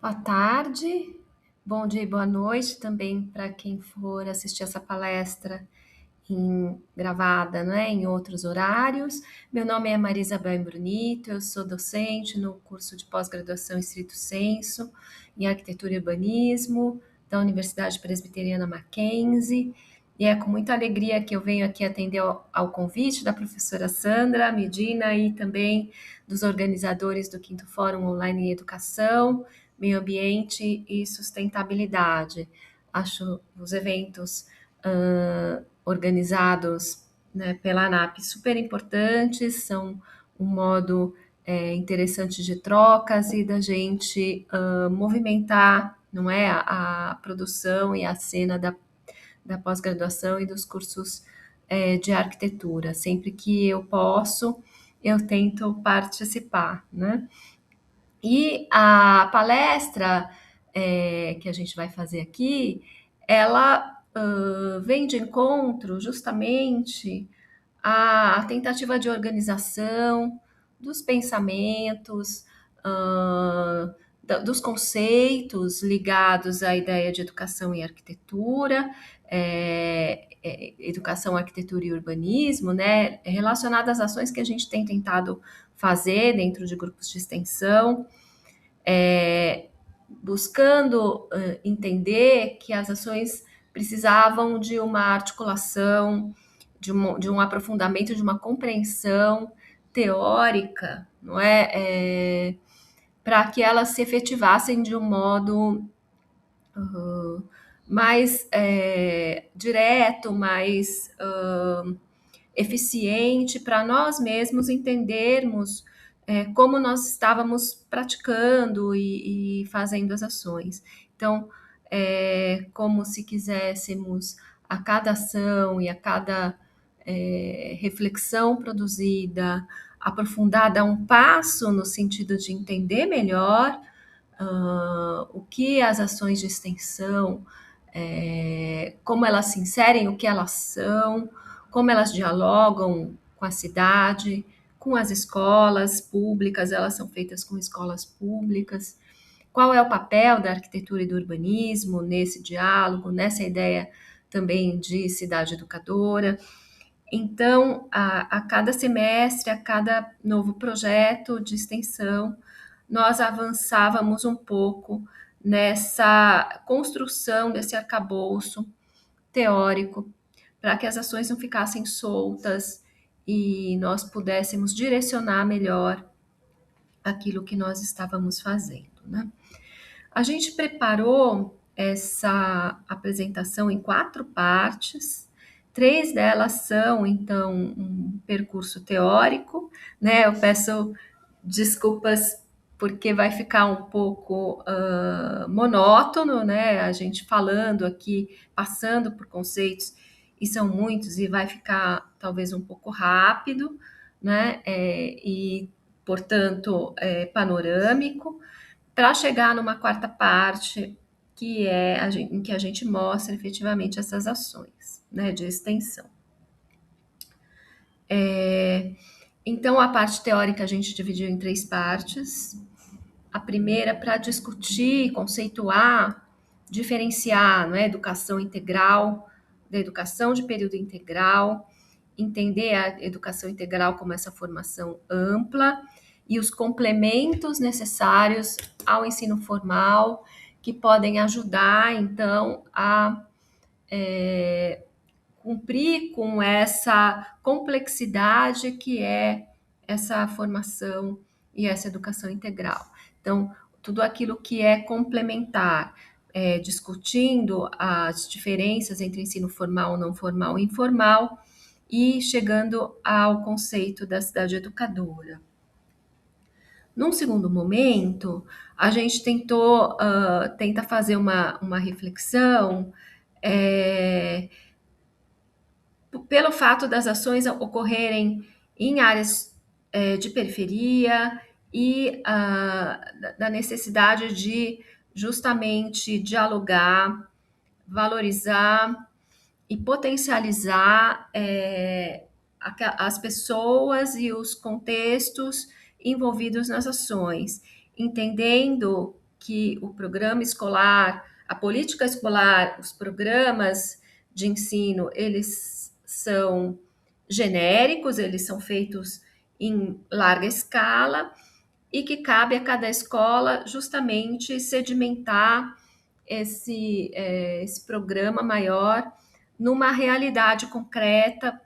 Boa tarde, bom dia e boa noite também para quem for assistir essa palestra gravada, né, em outros horários. Meu nome é Marisa Bem Brunito, eu sou docente no curso de pós-graduação em Stricto Sensu, em Arquitetura e Urbanismo, da Universidade Presbiteriana Mackenzie, e é com muita alegria que eu venho aqui atender ao convite da professora Sandra Medina e também dos organizadores do 5º Fórum Online em Educação, Meio Ambiente e Sustentabilidade. Acho os eventos organizados, né, pela ANAP super importantes, são um modo interessante de trocas e da gente movimentar, não é, a produção e a cena da pós-graduação e dos cursos de arquitetura. Sempre que eu posso, eu tento participar, né? E a palestra que a gente vai fazer aqui, ela vem de encontro justamente à tentativa de organização dos pensamentos, dos conceitos ligados à ideia de educação e arquitetura, educação, arquitetura e urbanismo, né, relacionadas às ações que a gente tem tentado fazer dentro de grupos de extensão, buscando entender que as ações precisavam de uma articulação, de um aprofundamento, de uma compreensão teórica, não é? Para que elas se efetivassem de um modo mais direto, mais eficiente, para nós mesmos entendermos como nós estávamos praticando e fazendo as ações. Então, como se quiséssemos a cada ação e a cada reflexão produzida, aprofundar, dar um passo no sentido de entender melhor o que as ações de extensão, como elas se inserem, o que elas são, como elas dialogam com a cidade, com as escolas públicas, elas são feitas com escolas públicas. Qual é o papel da arquitetura e do urbanismo nesse diálogo, nessa ideia também de cidade educadora? Então, a cada semestre, a cada novo projeto de extensão, nós avançávamos um pouco nessa construção desse arcabouço teórico, para que as ações não ficassem soltas e nós pudéssemos direcionar melhor aquilo que nós estávamos fazendo, né? A gente preparou essa apresentação em 4 partes. 3 delas são, então, um percurso teórico, né? Eu peço desculpas porque vai ficar um pouco monótono, né? A gente falando aqui, passando por conceitos, e são muitos, e vai ficar talvez um pouco rápido, né? E, portanto, panorâmico, para chegar numa 4ª parte, que é em que a gente mostra efetivamente essas ações, né, de extensão. Então, a parte teórica a gente dividiu em 3 partes. A primeira para discutir, conceituar, diferenciar, não é, educação integral, da educação de período integral, entender a educação integral como essa formação ampla e os complementos necessários ao ensino formal que podem ajudar, então, a cumprir com essa complexidade que é essa formação e essa educação integral. Então, tudo aquilo que é complementar, discutindo as diferenças entre ensino formal, não formal e informal, e chegando ao conceito da cidade educadora. Num segundo momento, a gente tenta fazer uma reflexão pelo fato das ações ocorrerem em áreas de periferia e da necessidade de justamente dialogar, valorizar e potencializar as pessoas e os contextos envolvidos nas ações, entendendo que o programa escolar, a política escolar, os programas de ensino, eles são genéricos, eles são feitos em larga escala e que cabe a cada escola justamente sedimentar esse programa maior numa realidade concreta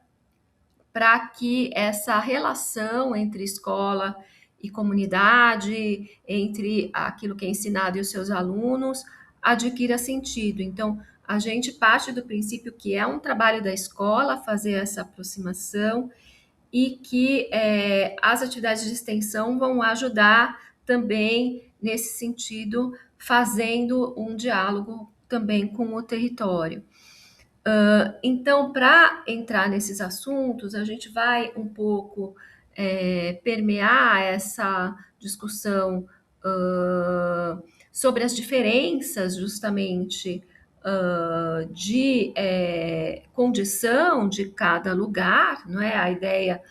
para que essa relação entre escola e comunidade, entre aquilo que é ensinado e os seus alunos, adquira sentido. Então, a gente parte do princípio que é um trabalho da escola fazer essa aproximação e que as atividades de extensão vão ajudar também nesse sentido, fazendo um diálogo também com o território. Então, para entrar nesses assuntos, a gente vai um pouco permear essa discussão sobre as diferenças, justamente, de condição de cada lugar, não é? A ideia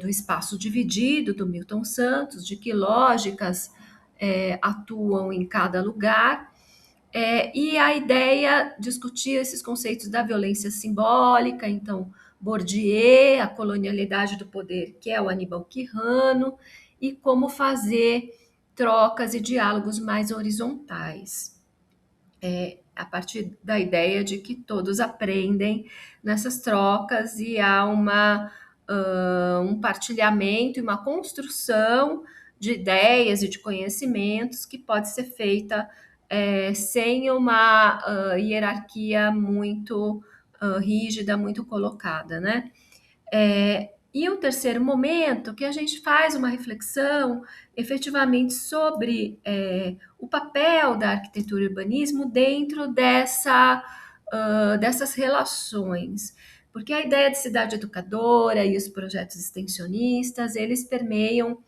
do espaço dividido, do Milton Santos, de que lógicas atuam em cada lugar. E a ideia discutia esses conceitos da violência simbólica, então Bourdieu, a colonialidade do poder, que é o Aníbal Quijano, e como fazer trocas e diálogos mais horizontais, a partir da ideia de que todos aprendem nessas trocas e há um partilhamento e uma construção de ideias e de conhecimentos que pode ser feita sem uma hierarquia muito rígida, muito colocada, né? E o terceiro momento, que a gente faz uma reflexão efetivamente sobre o papel da arquitetura e urbanismo dentro dessas relações. Porque a ideia de cidade educadora e os projetos extensionistas, eles permeiam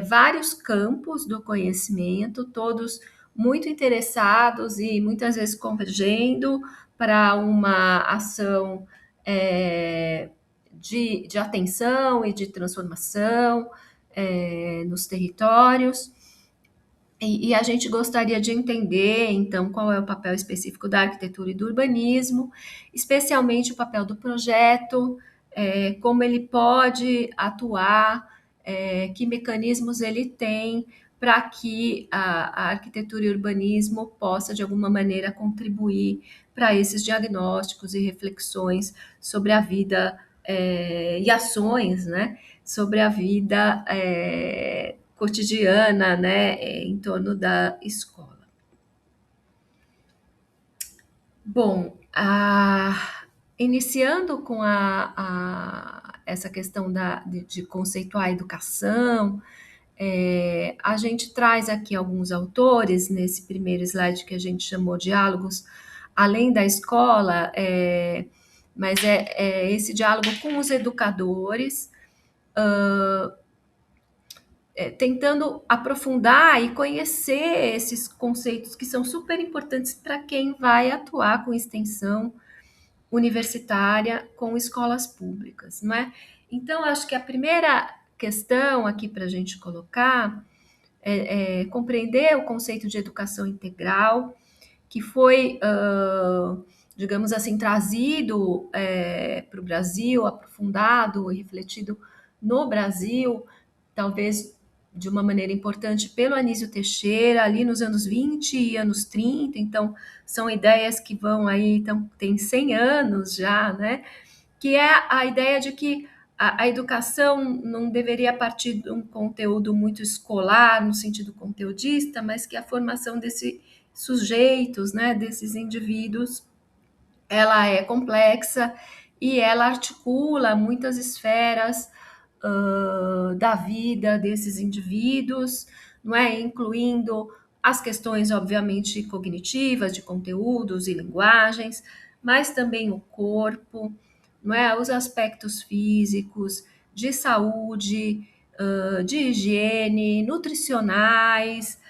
vários campos do conhecimento, todos muito interessados e muitas vezes convergendo para uma ação de atenção e de transformação nos territórios. E a gente gostaria de entender, então, qual é o papel específico da arquitetura e do urbanismo, especialmente o papel do projeto, como ele pode atuar, que mecanismos ele tem para que a arquitetura e o urbanismo possa, de alguma maneira, contribuir para esses diagnósticos e reflexões sobre a vida e ações, né, sobre a vida cotidiana, né, em torno da escola. Bom, iniciando com essa questão de conceituar a educação, a gente traz aqui alguns autores nesse primeiro slide que a gente chamou Diálogos Além da Escola, mas esse diálogo com os educadores, tentando aprofundar e conhecer esses conceitos que são super importantes para quem vai atuar com extensão universitária com escolas públicas, não é? Então, acho que a primeira questão aqui para a gente colocar é compreender o conceito de educação integral, que foi, digamos assim, trazido para o Brasil, aprofundado e refletido no Brasil, talvez de uma maneira importante pelo Anísio Teixeira, ali nos anos 20 e anos 30, então são ideias que vão aí, então, tem 100 anos já, né? Que é a ideia de que a educação não deveria partir de um conteúdo muito escolar, no sentido conteudista, mas que a formação desses sujeitos, né, desses indivíduos, ela é complexa e ela articula muitas esferas da vida desses indivíduos, não é? Incluindo as questões, obviamente, cognitivas, de conteúdos e linguagens, mas também o corpo, não é? Os aspectos físicos, de saúde, de higiene, nutricionais,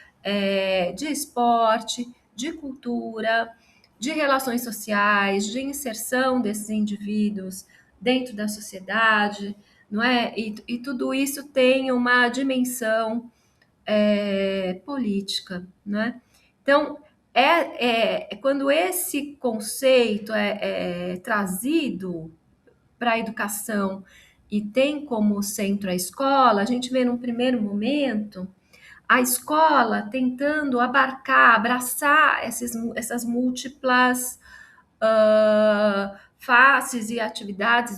de esporte, de cultura, de relações sociais, de inserção desses indivíduos dentro da sociedade, não é? E tudo isso tem uma dimensão política, né? Então, quando esse conceito é trazido para a educação e tem como centro a escola, a gente vê num primeiro momento a escola tentando abraçar essas múltiplas faces e atividades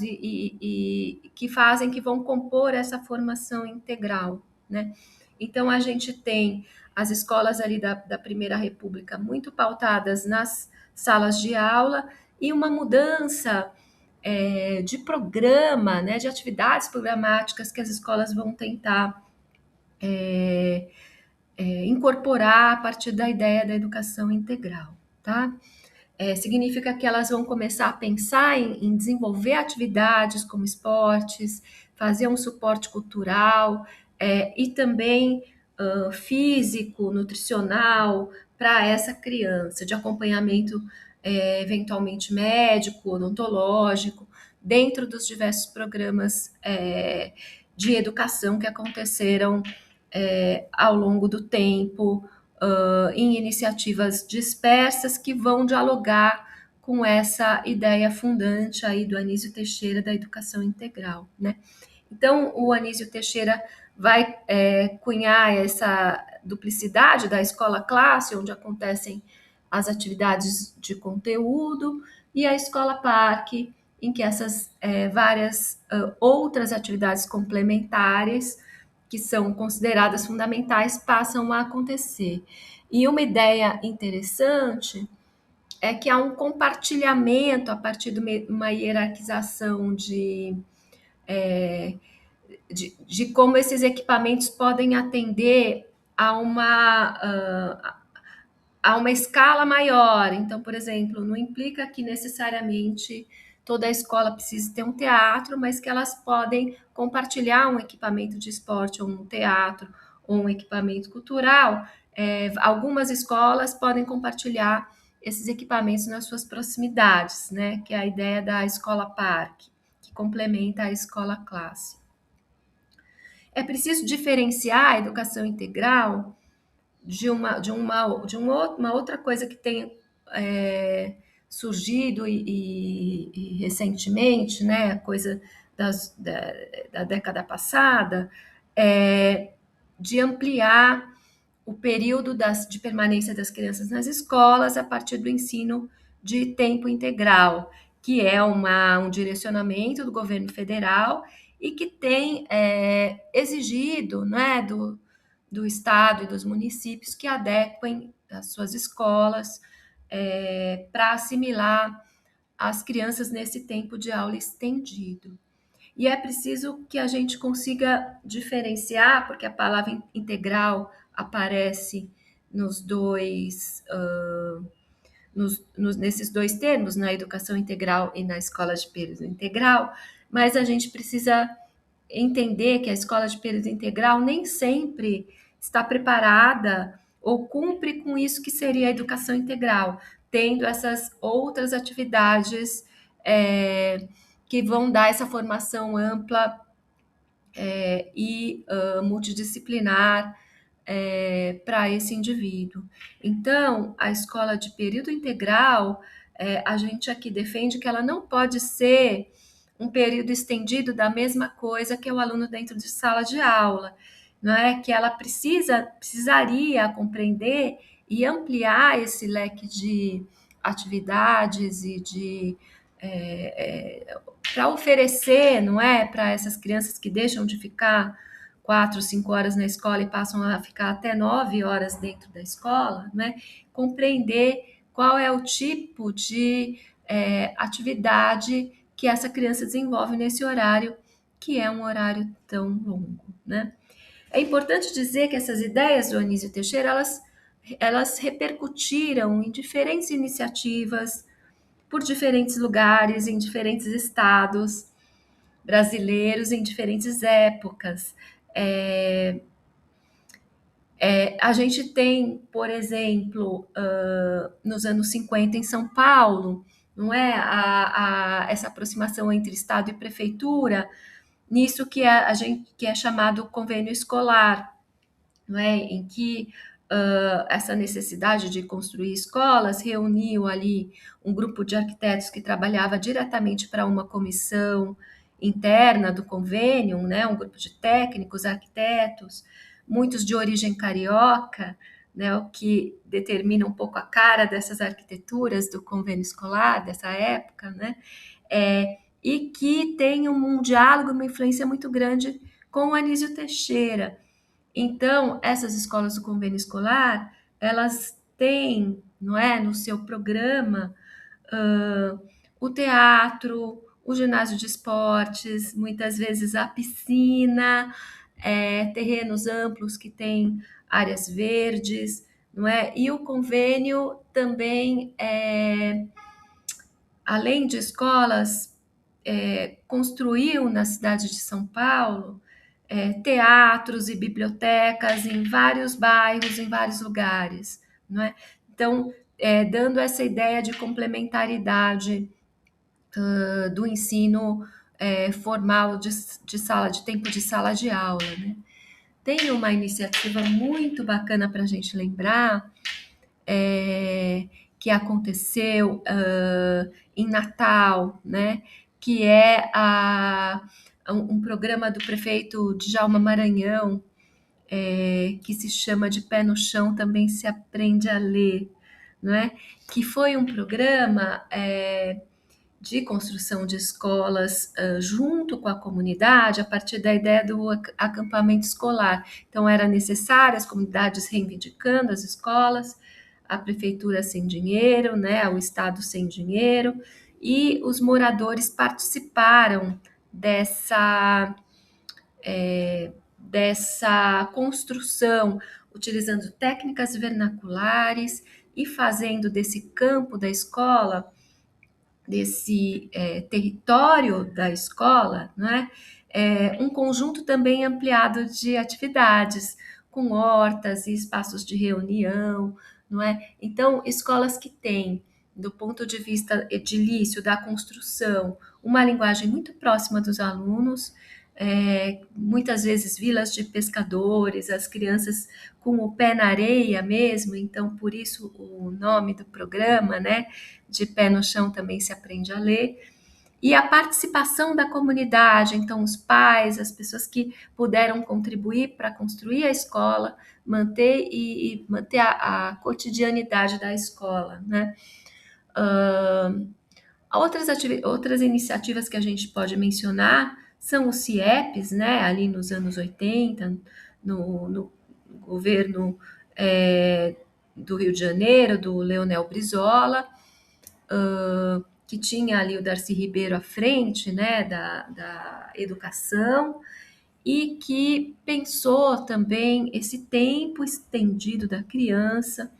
que fazem, que vão compor essa formação integral, né? Então, a gente tem as escolas ali da Primeira República muito pautadas nas salas de aula e uma mudança de programa, né, de atividades programáticas que as escolas vão tentar incorporar a partir da ideia da educação integral, tá? Significa que elas vão começar a pensar em desenvolver atividades como esportes, fazer um suporte cultural e também físico, nutricional para essa criança, de acompanhamento eventualmente médico, odontológico, dentro dos diversos programas de educação que aconteceram ao longo do tempo, em iniciativas dispersas que vão dialogar com essa ideia fundante aí do Anísio Teixeira da educação integral, né? Então, o Anísio Teixeira vai cunhar essa duplicidade da escola-classe, onde acontecem as atividades de conteúdo, e a escola-parque, em que essas várias outras atividades complementares que são consideradas fundamentais passam a acontecer. E uma ideia interessante é que há um compartilhamento a partir de uma hierarquização de como esses equipamentos podem atender a uma escala maior. Então, por exemplo, não implica que necessariamente toda a escola precise ter um teatro, mas que elas podem compartilhar um equipamento de esporte, ou um teatro, ou um equipamento cultural. Algumas escolas podem compartilhar esses equipamentos nas suas proximidades, né? Que é a ideia da escola-parque, que complementa a escola-classe. É preciso diferenciar a educação integral de uma outra coisa que tem surgido e recentemente, né, coisa da década passada, de ampliar o período de permanência das crianças nas escolas a partir do ensino de tempo integral, que é um direcionamento do governo federal e que tem exigido, né, do Estado e dos municípios que adequem as suas escolas para assimilar as crianças nesse tempo de aula estendido. E é preciso que a gente consiga diferenciar, porque a palavra integral aparece nos dois, nesses dois termos, na educação integral e na escola de período integral, mas a gente precisa entender que a escola de período integral nem sempre está preparada ou cumpre com isso que seria a educação integral, tendo essas outras atividades que vão dar essa formação ampla e multidisciplinar para esse indivíduo. Então, a escola de período integral, a gente aqui defende que ela não pode ser um período estendido da mesma coisa que o aluno dentro de sala de aula, não é? Que ela precisaria compreender e ampliar esse leque de atividades e para oferecer, não é, para essas crianças que deixam de ficar 4, 5 horas na escola e passam a ficar até 9 horas dentro da escola, né? Compreender qual é o tipo de atividade que essa criança desenvolve nesse horário, que é um horário tão longo, né? É importante dizer que essas ideias do Anísio Teixeira, elas repercutiram em diferentes iniciativas, por diferentes lugares, em diferentes estados brasileiros, em diferentes épocas. A gente tem, por exemplo, nos anos 50 em São Paulo, não é? Essa aproximação entre Estado e prefeitura, nisso que é chamado convênio escolar, não é? Em que essa necessidade de construir escolas reuniu ali um grupo de arquitetos que trabalhava diretamente para uma comissão interna do convênio, né? Um grupo de técnicos, arquitetos, muitos de origem carioca, né? O que determina um pouco a cara dessas arquiteturas do convênio escolar dessa época, né? E que tem um diálogo, uma influência muito grande com o Anísio Teixeira. Então, essas escolas do convênio escolar, elas têm, não é, no seu programa, uh, o teatro, o ginásio de esportes, muitas vezes a piscina, terrenos amplos que têm áreas verdes, não é? E o convênio também, além de escolas, construiu na cidade de São Paulo teatros e bibliotecas em vários bairros, em vários lugares, não é? Então, dando essa ideia de complementaridade do ensino formal de sala de tempo de sala de aula, né? Tem uma iniciativa muito bacana para a gente lembrar que aconteceu em Natal, né? Que é um programa do prefeito Djalma Maranhão, que se chama De Pé no Chão Também Se Aprende a Ler, não é? Que foi um programa de construção de escolas junto com a comunidade, a partir da ideia do acampamento escolar. Então, era necessário as comunidades reivindicando as escolas, a prefeitura sem dinheiro, né, o Estado sem dinheiro, e os moradores participaram dessa construção, utilizando técnicas vernaculares e fazendo desse campo da escola, desse território da escola, né, um conjunto também ampliado de atividades, com hortas e espaços de reunião, não é? Então, escolas que têm, do ponto de vista edilício, da construção, uma linguagem muito próxima dos alunos, muitas vezes vilas de pescadores, as crianças com o pé na areia mesmo, então por isso o nome do programa, né? De pé no chão também se aprende a ler. E a participação da comunidade, então os pais, as pessoas que puderam contribuir para construir a escola, manter a cotidianidade da escola, né? Outras iniciativas que a gente pode mencionar são os CIEPs, né? Ali nos anos 80, no governo do Rio de Janeiro, do Leonel Brizola, que tinha ali o Darcy Ribeiro à frente, né, da educação, e que pensou também esse tempo estendido da criança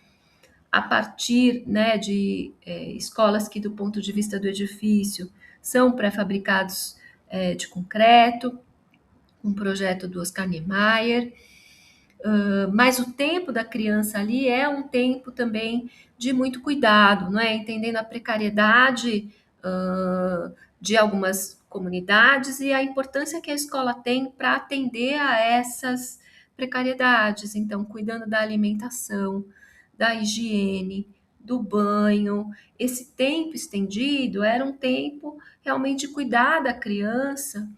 a partir, né, de escolas que, do ponto de vista do edifício, são pré-fabricados de concreto, um projeto do Oscar Niemeyer, mas o tempo da criança ali é um tempo também de muito cuidado, não é? Entendendo a precariedade de algumas comunidades e a importância que a escola tem para atender a essas precariedades. Então, cuidando da alimentação, da higiene, do banho. Esse tempo estendido era um tempo realmente de cuidar da criança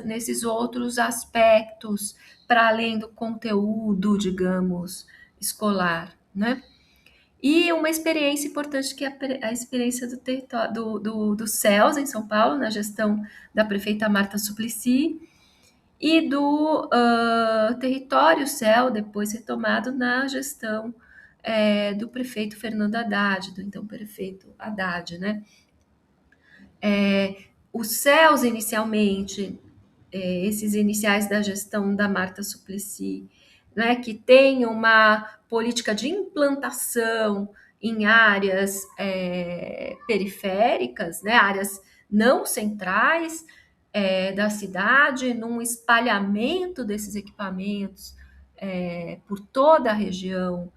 nesses outros aspectos, para além do conteúdo, digamos, escolar, né? E uma experiência importante que é a experiência do território do CELS em São Paulo, na gestão da prefeita Marta Suplicy, e do território CEL, depois retomado na gestão do prefeito Fernando Haddad, do então prefeito Haddad, né? Os CELS, inicialmente, esses iniciais da gestão da Marta Suplicy, né, que tem uma política de implantação em áreas periféricas, né, áreas não centrais da cidade, num espalhamento desses equipamentos por toda a região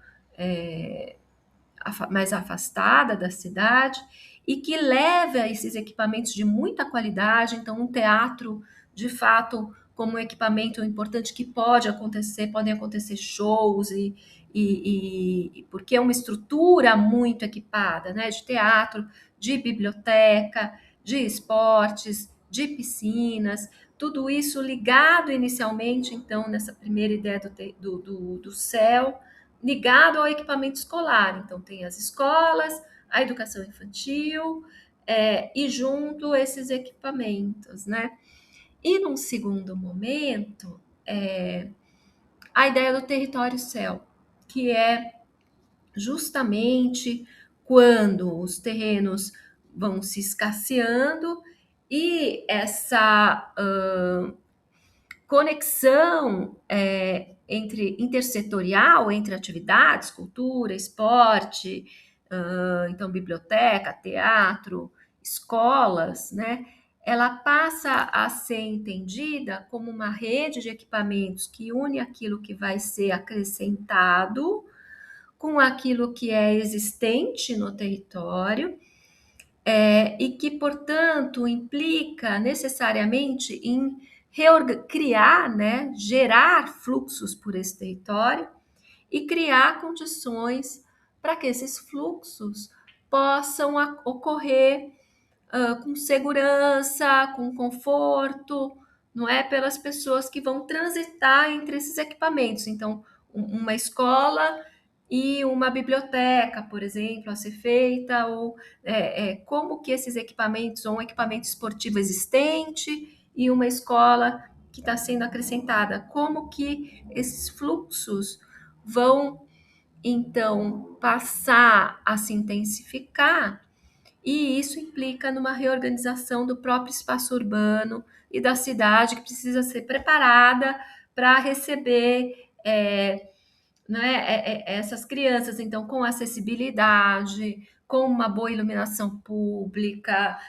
mais afastada da cidade e que leva esses equipamentos de muita qualidade, então um teatro de fato como um equipamento importante que pode acontecer, podem acontecer shows porque é uma estrutura muito equipada, né? De teatro, de biblioteca, de esportes, de piscinas, tudo isso ligado inicialmente, então, nessa primeira ideia do céu, ligado ao equipamento escolar. Então, tem as escolas, a educação infantil, e junto esses equipamentos, né? E num segundo momento, a ideia do território céu, que é justamente quando os terrenos vão se escasseando e essa conexão entre intersetorial, entre atividades, cultura, esporte, então biblioteca, teatro, escolas, né? Ela passa a ser entendida como uma rede de equipamentos que une aquilo que vai ser acrescentado com aquilo que é existente no território, e que, portanto, implica necessariamente em criar, né, gerar fluxos por esse território e criar condições para que esses fluxos possam ocorrer com segurança, com conforto, não é? Pelas pessoas que vão transitar entre esses equipamentos. Então, uma escola e uma biblioteca, por exemplo, a ser feita, ou como que esses equipamentos, ou um equipamento esportivo existente e uma escola que está sendo acrescentada, como que esses fluxos vão, então, passar a se intensificar, e isso implica numa reorganização do próprio espaço urbano e da cidade, que precisa ser preparada para receber né, essas crianças, então, com acessibilidade, com uma boa iluminação pública,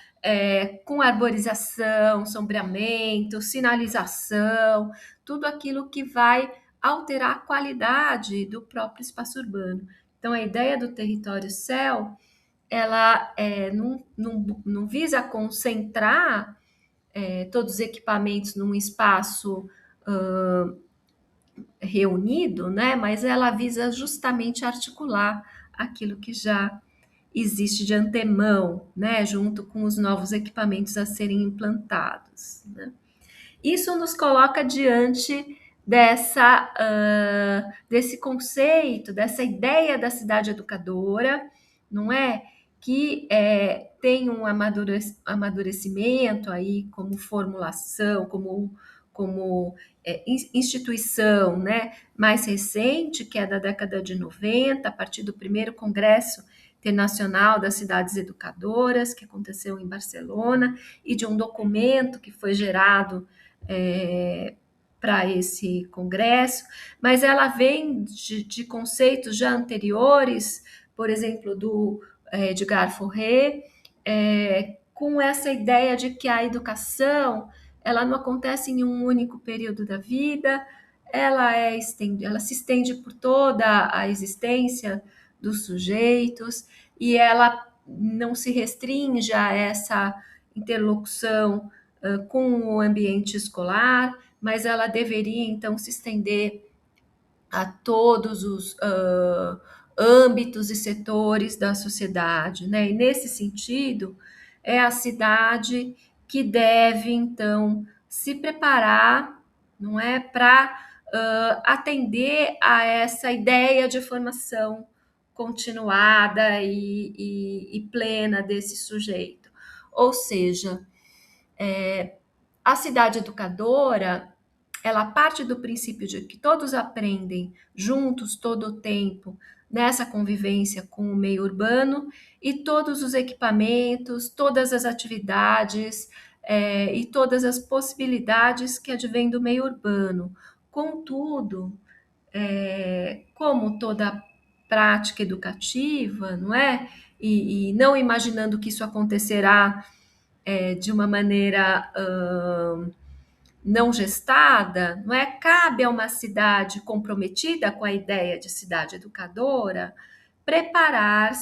com arborização, sombreamento, sinalização, tudo aquilo que vai alterar a qualidade do próprio espaço urbano. Então, a ideia do território céu, ela não visa concentrar todos os equipamentos num espaço reunido, né? Mas ela visa justamente articular aquilo que já existe de antemão, né? Junto com os novos equipamentos a serem implantados, né? Isso nos coloca diante desse conceito, dessa ideia da cidade educadora, não é? Que tem um amadurecimento aí como formulação, como instituição, né, mais recente, que é da década de 90, a partir do primeiro Congresso Internacional das Cidades Educadoras, que aconteceu em Barcelona, e de um documento que foi gerado para esse congresso, mas ela vem de conceitos já anteriores, por exemplo, do Edgar Forret, com essa ideia de que a educação ela não acontece em um único período da vida, ela se estende por toda a existência dos sujeitos e ela não se restringe a essa interlocução com o ambiente escolar, mas ela deveria então se estender a todos os âmbitos e setores da sociedade, né? E nesse sentido, é a cidade que deve então se preparar, não é, para atender a essa ideia de formação continuada e plena desse sujeito. Ou seja, a cidade educadora, ela parte do princípio de que todos aprendem juntos todo o tempo nessa convivência com o meio urbano e todos os equipamentos, todas as atividades e todas as possibilidades que advêm do meio urbano. Contudo, como toda prática educativa, não é? E não imaginando que isso acontecerá de uma maneira não gestada, não é? Cabe a uma cidade comprometida com a ideia de cidade educadora preparar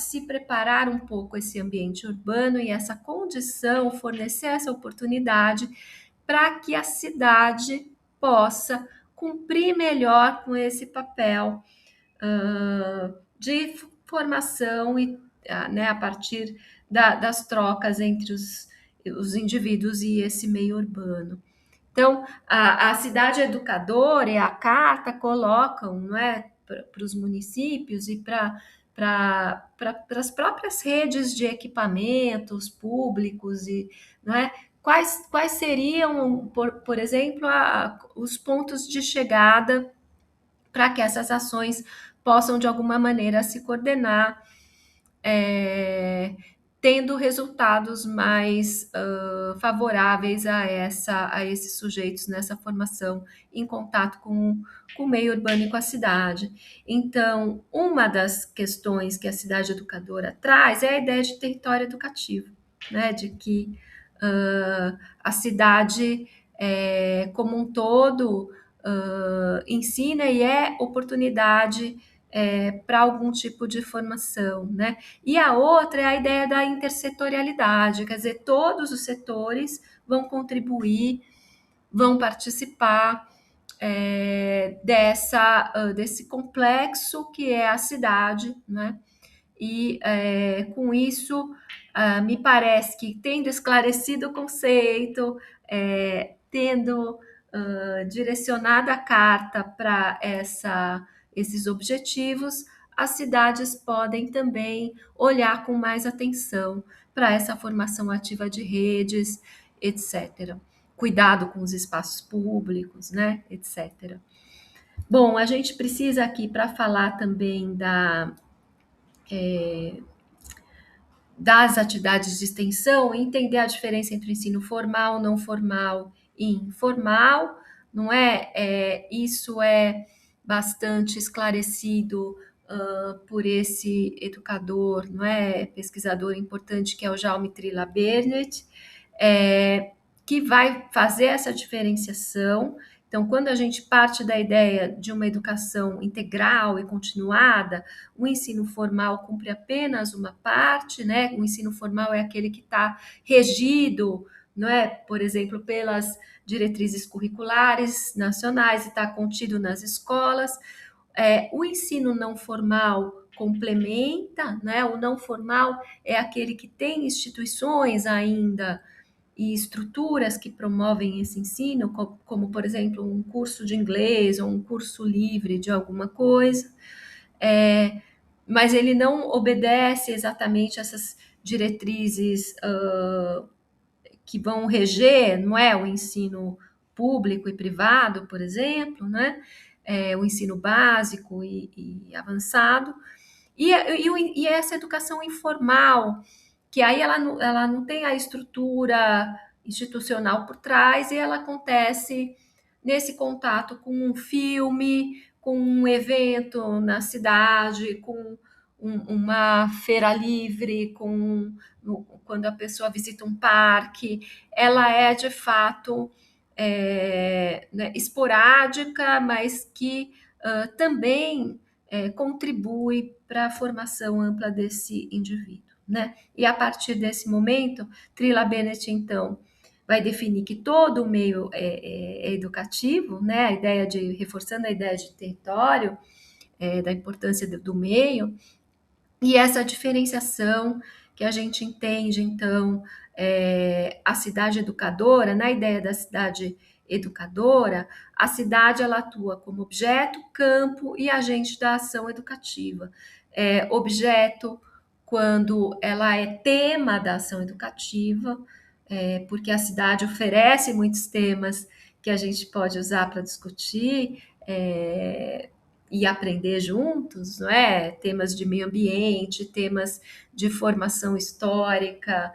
um pouco esse ambiente urbano e essa condição, fornecer essa oportunidade para que a cidade possa cumprir melhor com esse papel de formação e, né, a partir das trocas entre os indivíduos e esse meio urbano. Então, a cidade educadora e a carta colocam, não é, para os municípios e para as próprias redes de equipamentos públicos e, não é, quais seriam, por exemplo, os pontos de chegada para que essas ações possam de alguma maneira se coordenar, tendo resultados mais favoráveis a esses sujeitos nessa formação em contato com o meio urbano e com a cidade. Então, uma das questões que a cidade educadora traz é a ideia de território educativo, né? De que a cidade como um todo ensina e é oportunidade para algum tipo de formação, né? E a outra é a ideia da intersetorialidade, quer dizer, todos os setores vão contribuir, vão participar desse complexo que é a cidade, né? E com isso, me parece que tendo esclarecido o conceito, tendo direcionado a carta para esses objetivos, as cidades podem também olhar com mais atenção para essa formação ativa de redes, etc. Cuidado com os espaços públicos, né, etc. Bom, a gente precisa aqui para falar também das atividades de extensão, entender a diferença entre o ensino formal, não formal e informal, não é? Isso é bastante esclarecido por esse educador, não é? Pesquisador importante que é o Jaume Trilla Bennett, que vai fazer essa diferenciação. Então, quando a gente parte da ideia de uma educação integral e continuada, o ensino formal cumpre apenas uma parte, né? O ensino formal é aquele que está regido, não é? Por exemplo, pelas diretrizes curriculares nacionais e está contido nas escolas. O ensino não formal complementa, né? O não formal é aquele que tem instituições ainda e estruturas que promovem esse ensino, como, por exemplo, um curso de inglês ou um curso livre de alguma coisa, mas ele não obedece exatamente essas diretrizes que vão reger, não é, o ensino público e privado, por exemplo, né? O ensino básico e avançado, e essa educação informal, que aí ela não tem a estrutura institucional por trás e ela acontece nesse contato com um filme, com um evento na cidade, com uma feira livre, quando a pessoa visita um parque, ela é de fato né, esporádica, mas que também contribui para a formação ampla desse indivíduo, né? E a partir desse momento, Trilla Bennett, então, vai definir que todo o meio é educativo, né? A ideia de, reforçando a ideia de território, da importância do meio, e essa diferenciação que a gente entende, então, a cidade educadora, na ideia da cidade educadora, a cidade ela atua como objeto, campo e agente da ação educativa. Objeto quando ela é tema da ação educativa, porque a cidade oferece muitos temas que a gente pode usar para discutir, e aprender juntos, não é? Temas de meio ambiente, temas de formação histórica,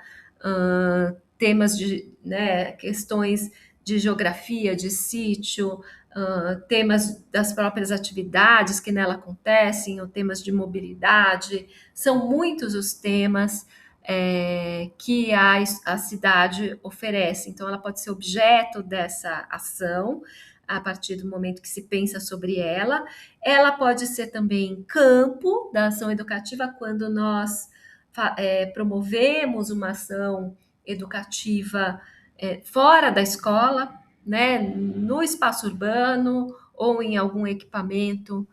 temas de, né, questões de geografia, de sítio, temas das próprias atividades que nela acontecem, ou temas de mobilidade. São muitos os temas que a cidade oferece. Então, ela pode ser objeto dessa ação, a partir do momento que se pensa sobre ela. Ela pode ser também campo da ação educativa, quando nós promovemos uma ação educativa fora da escola, né, no espaço urbano ou em algum equipamento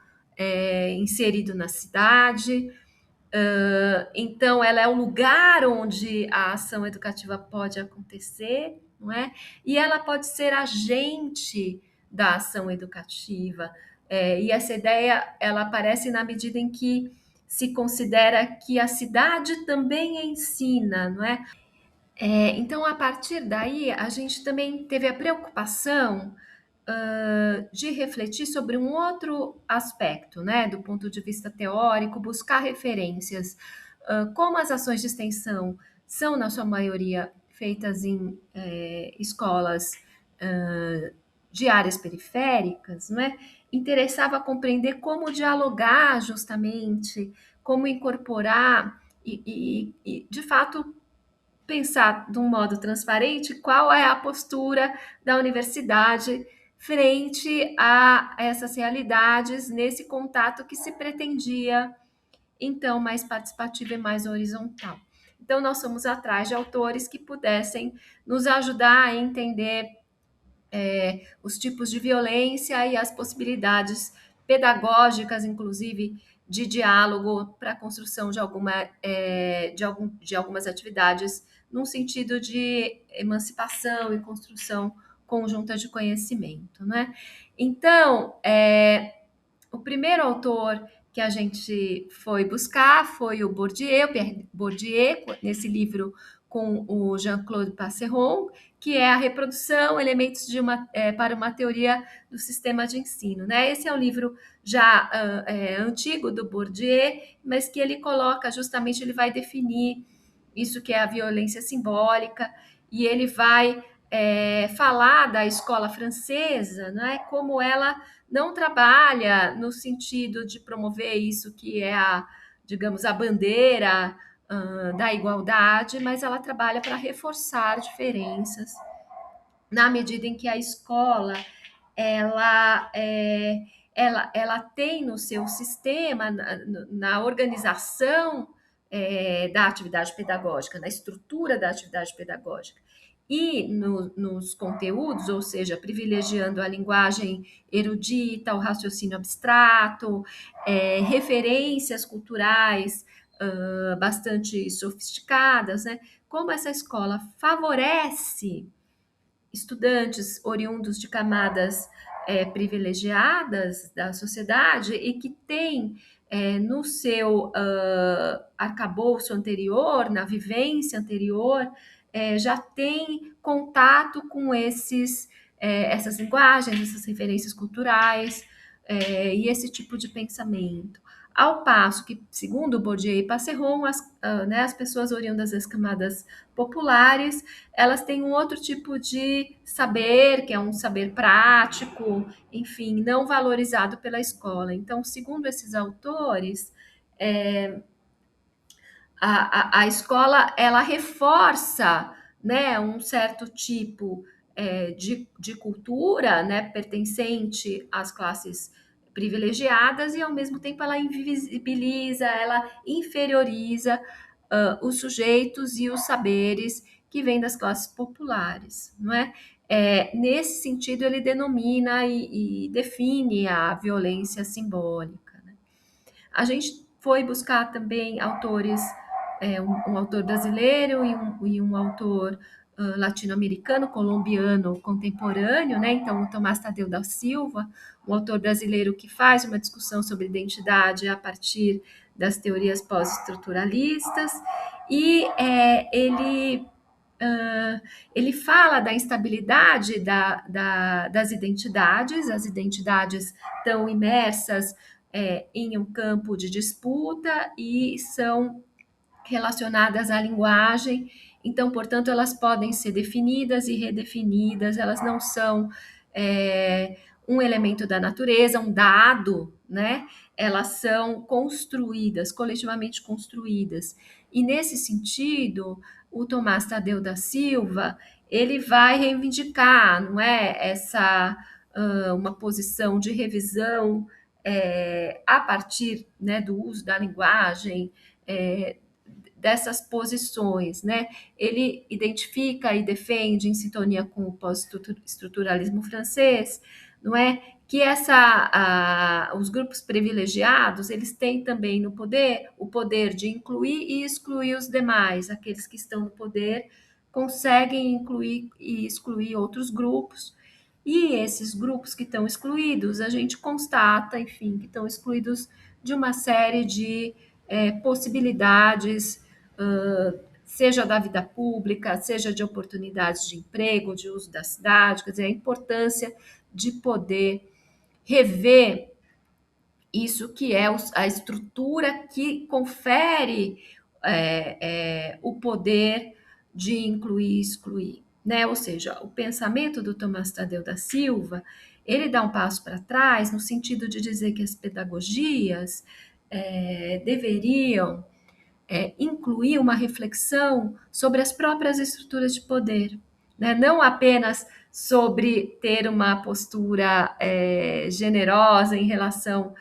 inserido na cidade. Então, ela é o lugar onde a ação educativa pode acontecer, não é? E ela pode ser agente da ação educativa. E essa ideia, ela aparece na medida em que se considera que a cidade também ensina, não é? Então, a partir daí, a gente também teve a preocupação de refletir sobre um outro aspecto, né, do ponto de vista teórico, buscar referências. Como as ações de extensão são, na sua maioria, feitas em escolas de áreas periféricas, né, interessava compreender como dialogar justamente, como incorporar de fato, pensar de um modo transparente qual é a postura da universidade frente a essas realidades nesse contato que se pretendia, então, mais participativo e mais horizontal. Então, nós fomos atrás de autores que pudessem nos ajudar a entender os tipos de violência e as possibilidades pedagógicas, inclusive, de diálogo para a construção de algumas atividades num sentido de emancipação e construção conjunta de conhecimento, né? Então, o primeiro autor que a gente foi buscar foi o Bourdieu, Pierre Bourdieu, nesse livro com o Jean-Claude Passeron, que é a reprodução, elementos para uma teoria do sistema de ensino. Né? Esse é um livro já antigo do Bourdieu, mas que ele coloca justamente, ele vai definir isso que é a violência simbólica, e ele vai falar da escola francesa, né? Como ela não trabalha no sentido de promover isso que é digamos, a bandeira da igualdade, mas ela trabalha para reforçar diferenças na medida em que a escola ela, ela tem no seu sistema, na organização da atividade pedagógica, na estrutura da atividade pedagógica e nos conteúdos, ou seja, privilegiando a linguagem erudita, o raciocínio abstrato, referências culturais bastante sofisticadas, né? Como essa escola favorece estudantes oriundos de camadas privilegiadas da sociedade e que têm no seu arcabouço anterior, na vivência anterior, já tem contato com essas linguagens, essas referências culturais e esse tipo de pensamento. Ao passo que, segundo Bourdieu e Passeron, as pessoas oriundas das camadas populares, elas têm um outro tipo de saber, que é um saber prático, enfim, não valorizado pela escola. Então, segundo esses autores, a escola ela reforça, né, um certo tipo de cultura, né, pertencente às classes privilegiadas e ao mesmo tempo ela invisibiliza, ela inferioriza os sujeitos e os saberes que vêm das classes populares, não é? Nesse sentido, ele denomina e define a violência simbólica. Né? A gente foi buscar também autores, um autor brasileiro e um autor latino-americano, colombiano, contemporâneo, né? Então, o Tomás Tadeu da Silva, um autor brasileiro que faz uma discussão sobre identidade a partir das teorias pós-estruturalistas, e ele fala da instabilidade das identidades, as identidades estão imersas em um campo de disputa e são relacionadas à linguagem, então, portanto, elas podem ser definidas e redefinidas, elas não são um elemento da natureza, um dado, né? Elas são construídas, coletivamente construídas. E nesse sentido, o Tomás Tadeu da Silva, ele vai reivindicar, não é, uma posição de revisão a partir, né, do uso da linguagem, dessas posições, né? Ele identifica e defende, em sintonia com o pós-estruturalismo francês, não é? Que os grupos privilegiados, eles têm também no poder o poder de incluir e excluir os demais. Aqueles que estão no poder conseguem incluir e excluir outros grupos, e esses grupos que estão excluídos, a gente constata, enfim, que estão excluídos de uma série de possibilidades, seja da vida pública, seja de oportunidades de emprego, de uso da cidade, quer dizer, a importância de poder rever isso que é a estrutura que confere o poder de incluir e excluir, né? Ou seja, o pensamento do Tomás Tadeu da Silva, ele dá um passo para trás no sentido de dizer que as pedagogias deveriam incluir uma reflexão sobre as próprias estruturas de poder, né? Não apenas sobre ter uma postura generosa em relação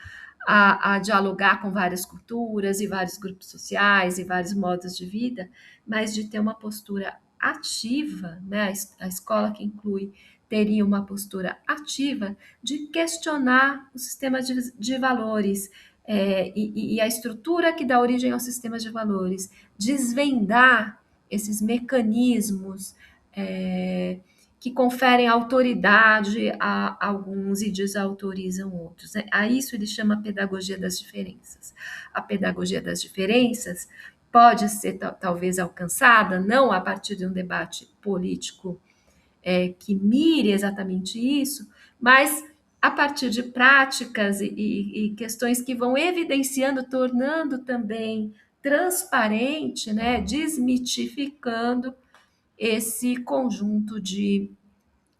a dialogar com várias culturas e vários grupos sociais e vários modos de vida, mas de ter uma postura ativa, né? A escola que inclui teria uma postura ativa de questionar o sistema de valores, e a estrutura que dá origem ao sistema de valores, desvendar esses mecanismos que conferem autoridade a alguns e desautorizam outros, né? A isso ele chama pedagogia das diferenças. A pedagogia das diferenças pode ser talvez alcançada não a partir de um debate político que mire exatamente isso, mas a partir de práticas e questões que vão evidenciando, tornando também transparente, né, desmitificando esse conjunto de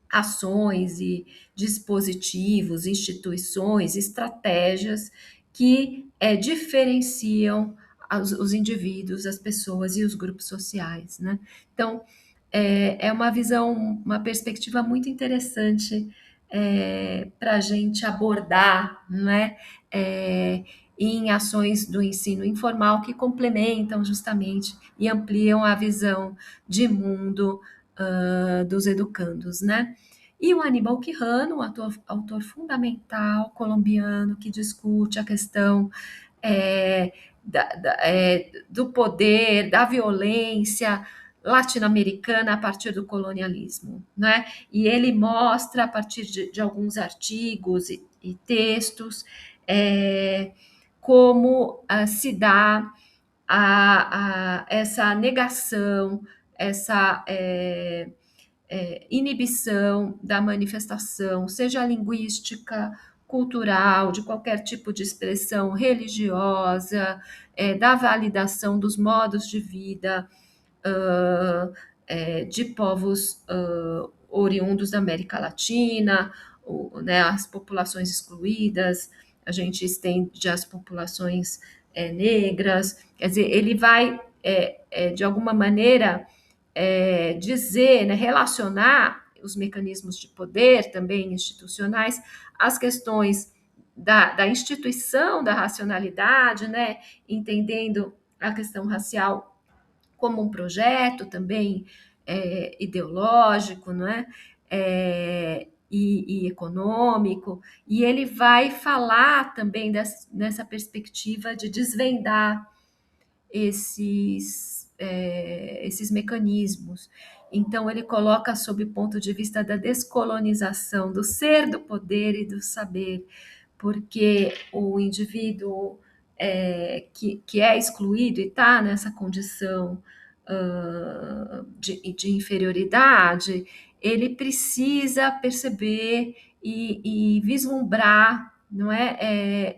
ações e dispositivos, instituições, estratégias que diferenciam os indivíduos, as pessoas e os grupos sociais, né? Então, é uma visão, uma perspectiva muito interessante para a gente abordar, né? Em ações do ensino informal que complementam justamente e ampliam a visão de mundo dos educandos, né? E o Aníbal Quijano, um autor fundamental colombiano que discute a questão do poder, da violência latino-americana a partir do colonialismo, né? E ele mostra a partir de alguns artigos e textos como se dá essa negação, essa inibição da manifestação, seja linguística, cultural, de qualquer tipo de expressão religiosa, da validação dos modos de vida de povos oriundos da América Latina, né, as populações excluídas, a gente estende as populações negras, quer dizer, ele vai, de alguma maneira, dizer, né, relacionar os mecanismos de poder, também institucionais, às questões da instituição da racionalidade, né, entendendo a questão racial como um projeto também ideológico, não é? E econômico, e ele vai falar também nessa perspectiva de desvendar esses mecanismos. Então, ele coloca sob o ponto de vista da descolonização do ser, do poder e do saber, porque o indivíduo que é excluído e está nessa condição de inferioridade, ele precisa perceber e vislumbrar, não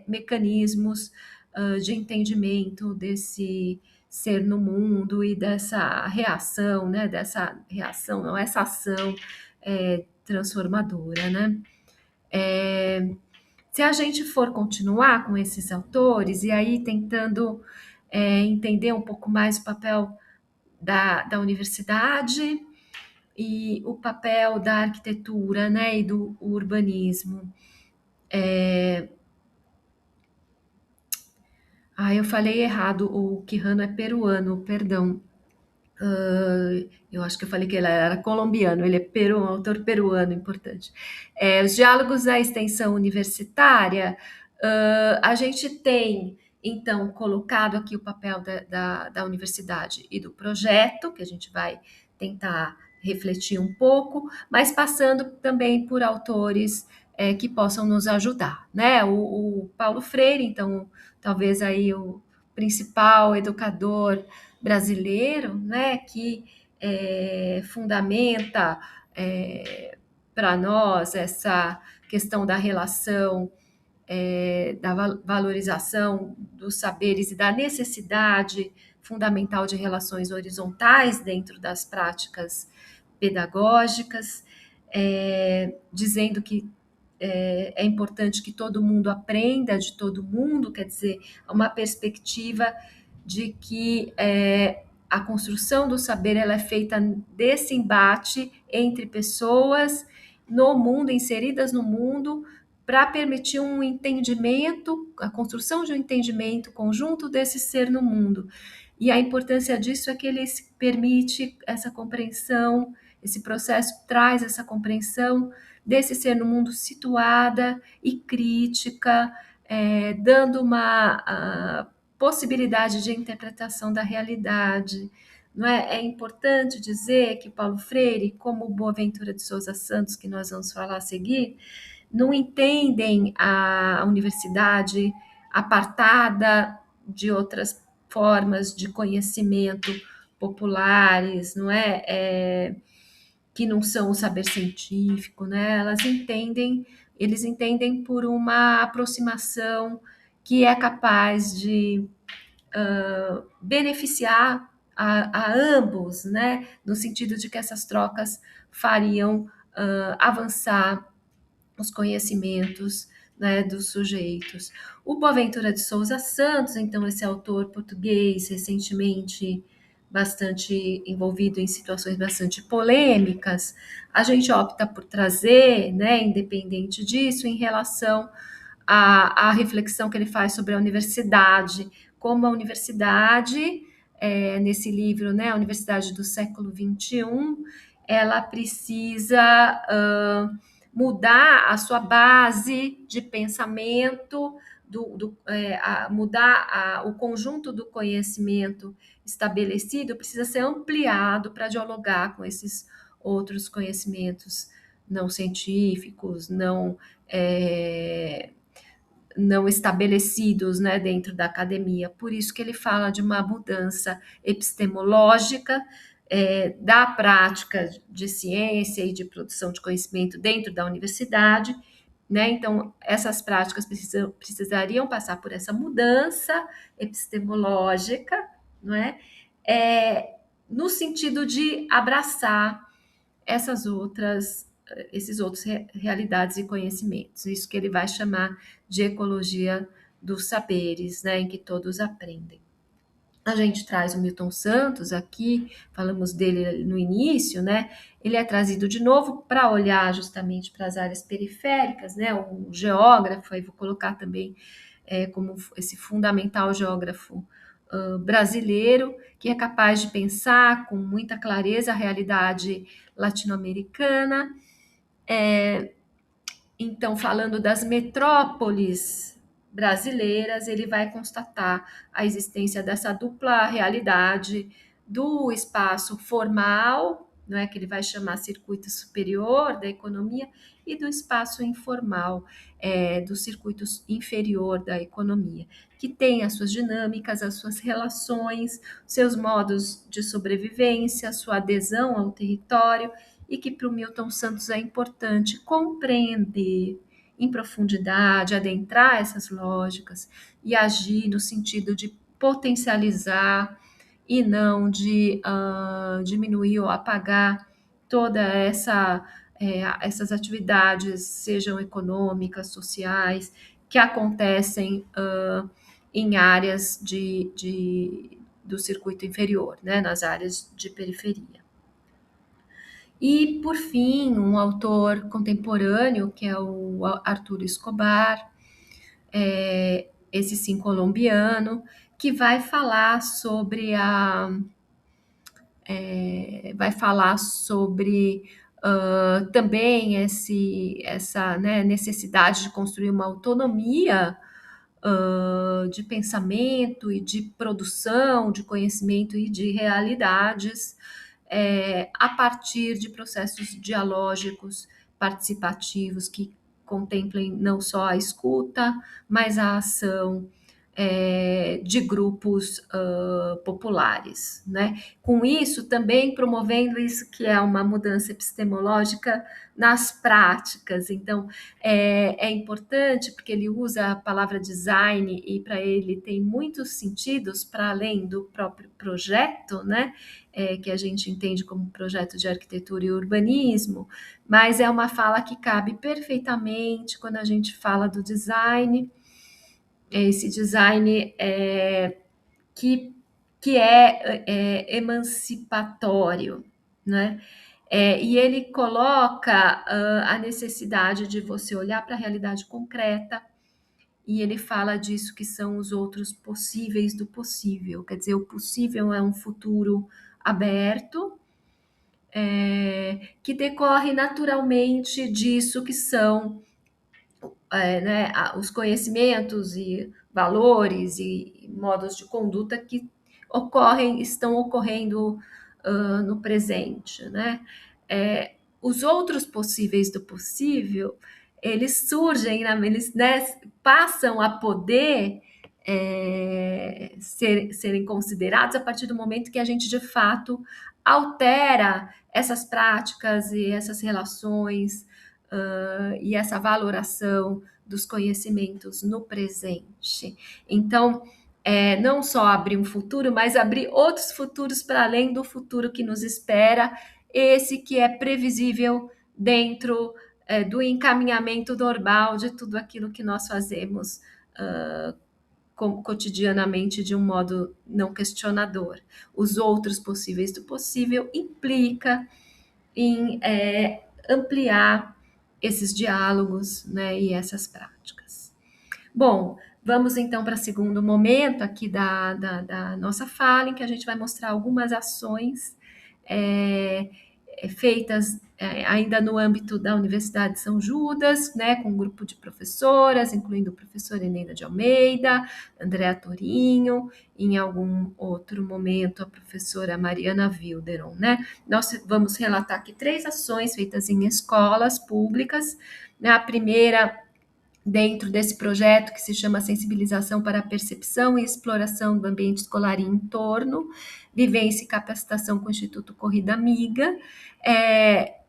mecanismos de entendimento desse ser no mundo e dessa reação, né? Dessa reação, não, essa ação transformadora, né? Se a gente for continuar com esses autores e aí tentando entender um pouco mais o papel da universidade e o papel da arquitetura, né, e do urbanismo. Ah, eu falei errado, o Quijano é peruano, perdão. Eu acho que eu falei que ele era colombiano, ele é um autor peruano importante. Os diálogos da extensão universitária, a gente tem, então, colocado aqui o papel da universidade e do projeto, que a gente vai tentar refletir um pouco, mas passando também por autores que possam nos ajudar, né? O Paulo Freire, então, talvez aí o principal educador brasileiro, né, que fundamenta para nós essa questão da relação, da valorização dos saberes e da necessidade fundamental de relações horizontais dentro das práticas pedagógicas, dizendo que é importante que todo mundo aprenda de todo mundo, quer dizer, uma perspectiva de que a construção do saber ela é feita desse embate entre pessoas no mundo, inseridas no mundo, para permitir um entendimento, a construção de um entendimento conjunto desse ser no mundo. E a importância disso é que ele permite essa compreensão, esse processo traz essa compreensão desse ser no mundo situada e crítica, dando uma possibilidade de interpretação da realidade. Não é? É importante dizer que Paulo Freire, como Boaventura de Souza Santos, que nós vamos falar a seguir, não entendem a universidade apartada de outras formas de conhecimento populares, não é? Que não são o saber científico, né? Eles entendem por uma aproximação que é capaz de beneficiar a ambos, né? No sentido de que essas trocas fariam avançar os conhecimentos, né, dos sujeitos. O Boaventura de Souza Santos, então, esse autor português, recentemente bastante envolvido em situações bastante polêmicas, a gente opta por trazer, né, independente disso, em relação à reflexão que ele faz sobre a universidade, como a universidade, nesse livro, né, a Universidade do século XXI, ela precisa mudar a sua base de pensamento, mudar o conjunto do conhecimento estabelecido, precisa ser ampliado para dialogar com esses outros conhecimentos não científicos, não estabelecidos, né, dentro da academia. Por isso que ele fala de uma mudança epistemológica da prática de ciência e de produção de conhecimento dentro da universidade, né? Então, essas práticas precisariam passar por essa mudança epistemológica, não é? No sentido de abraçar esses outros realidades e conhecimentos. Isso que ele vai chamar de ecologia dos saberes, né, em que todos aprendem. A gente traz o Milton Santos aqui, falamos dele no início, né? Ele é trazido de novo para olhar justamente para as áreas periféricas, né? Um geógrafo, aí vou colocar também como esse fundamental geógrafo brasileiro, que é capaz de pensar com muita clareza a realidade latino-americana. Então, falando das metrópoles brasileiras, ele vai constatar a existência dessa dupla realidade do espaço formal, não é que ele vai chamar circuito superior da economia, e do espaço informal, do circuito inferior da economia, que tem as suas dinâmicas, as suas relações, seus modos de sobrevivência, sua adesão ao território, e que para o Milton Santos é importante compreender em profundidade, adentrar essas lógicas e agir no sentido de potencializar e não de diminuir ou apagar toda essas atividades, sejam econômicas, sociais, que acontecem em áreas do circuito inferior, né, nas áreas de periferia. E, por fim, um autor contemporâneo, que é o Arturo Escobar, esse sim colombiano, que vai falar sobre vai falar sobre também essa, né, necessidade de construir uma autonomia de pensamento e de produção de conhecimento e de realidades a partir de processos dialógicos participativos que contemplem não só a escuta, mas a ação de grupos populares, né? Com isso, também promovendo isso que é uma mudança epistemológica nas práticas. Então, é importante porque ele usa a palavra design e para ele tem muitos sentidos para além do próprio projeto, né? Que a gente entende como projeto de arquitetura e urbanismo, mas é uma fala que cabe perfeitamente quando a gente fala do design, esse design que, que emancipatório, né? E ele coloca a necessidade de você olhar para a realidade concreta, e ele fala disso que são os outros possíveis do possível. Quer dizer, o possível é um futuro aberto, que decorre naturalmente disso que são né, os conhecimentos e valores e modos de conduta que estão ocorrendo no presente, né? Os outros possíveis do possível, eles surgem, eles, né, passam a poder serem considerados a partir do momento que a gente de fato altera essas práticas e essas relações e essa valoração dos conhecimentos no presente. Então, não só abrir um futuro, mas abrir outros futuros para além do futuro que nos espera, esse que é previsível dentro do encaminhamento normal de tudo aquilo que nós fazemos cotidianamente de um modo não questionador. Os outros possíveis do possível implica em ampliar esses diálogos, né, e essas práticas. Bom, vamos então para o segundo momento aqui da nossa fala, em que a gente vai mostrar algumas ações feitas ainda no âmbito da Universidade de São Judas, né, com um grupo de professoras, incluindo a professora Eneida de Almeida, Andréa Torinho, em algum outro momento a professora Mariana Wilderon, né? Nós vamos relatar aqui 3 ações feitas em escolas públicas, né? A primeira dentro desse projeto que se chama Sensibilização para a Percepção e Exploração do Ambiente Escolar e Entorno, Vivência e Capacitação com o Instituto Corrida Amiga.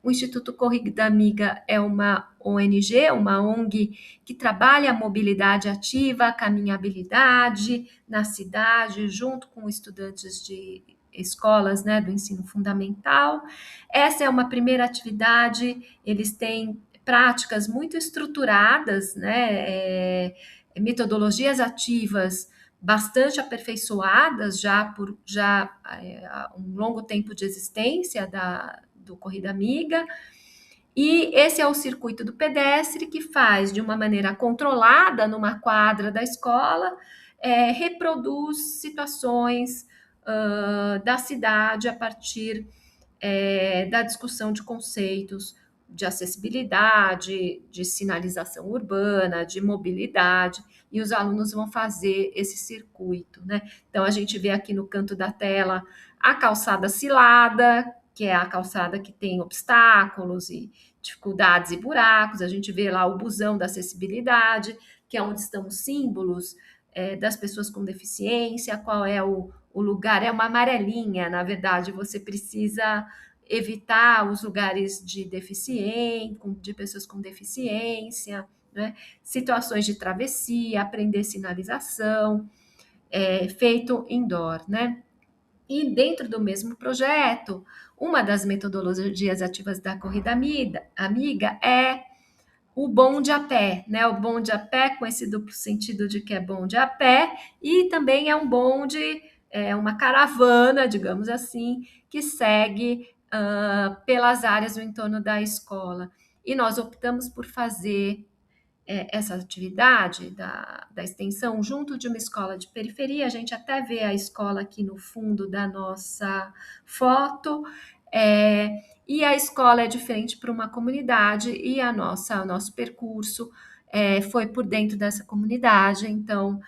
O Instituto Corrida Amiga é uma ONG, uma ONG que trabalha a mobilidade ativa, a caminhabilidade na cidade, junto com estudantes de escolas, né, do ensino fundamental. Essa é uma primeira atividade, eles têm práticas muito estruturadas, né, metodologias ativas bastante aperfeiçoadas por um longo tempo de existência do Corrida Amiga, e esse é o circuito do pedestre que faz de uma maneira controlada numa quadra da escola, reproduz situações da cidade a partir da discussão de conceitos de acessibilidade, de sinalização urbana, de mobilidade, e os alunos vão fazer esse circuito, né? Então, a gente vê aqui no canto da tela a calçada cilada, que é a calçada que tem obstáculos e dificuldades e buracos, a gente vê lá o busão da acessibilidade, que é onde estão os símbolos das pessoas com deficiência, qual é o lugar, é uma amarelinha, na verdade, você precisa evitar os lugares de pessoas com deficiência, né? Situações de travessia, aprender sinalização, feito indoor, né? E dentro do mesmo projeto, uma das metodologias ativas da Corrida Amiga é o bonde a pé, né? O bonde a pé com esse duplo sentido de que é bonde a pé e também é um bonde, uma caravana, digamos assim, que segue pelas áreas do entorno da escola. E nós optamos por fazer essa atividade da extensão junto de uma escola de periferia. A gente até vê a escola aqui no fundo da nossa foto, e a escola é de frente para uma comunidade, e o nosso percurso foi por dentro dessa comunidade, então,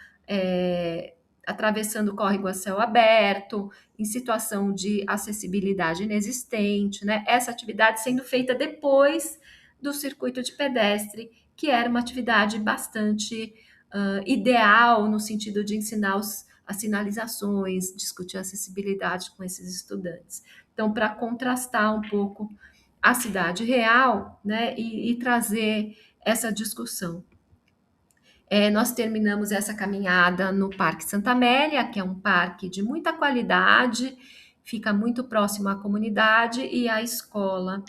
atravessando o córrego a céu aberto, em situação de acessibilidade inexistente, né? Essa atividade sendo feita depois do circuito de pedestre, que era uma atividade bastante ideal no sentido de ensinar as sinalizações, discutir acessibilidade com esses estudantes. Então, para contrastar um pouco a cidade real, né, e trazer essa discussão. Nós terminamos essa caminhada no Parque Santa Amélia, que é um parque de muita qualidade, fica muito próximo à comunidade e à escola,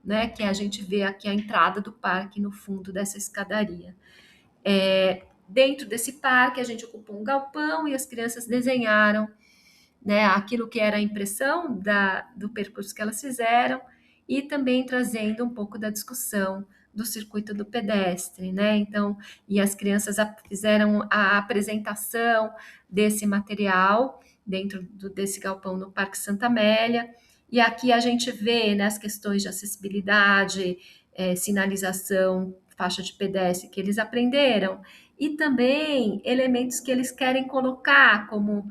né, que a gente vê aqui a entrada do parque no fundo dessa escadaria. Dentro desse parque, a gente ocupou um galpão e as crianças desenharam, né, aquilo que era a impressão do percurso que elas fizeram, e também trazendo um pouco da discussão do circuito do pedestre, né? Então, e as crianças fizeram a apresentação desse material dentro desse galpão no Parque Santa Amélia, e aqui a gente vê, né, as questões de acessibilidade, sinalização, faixa de pedestre que eles aprenderam, e também elementos que eles querem colocar, como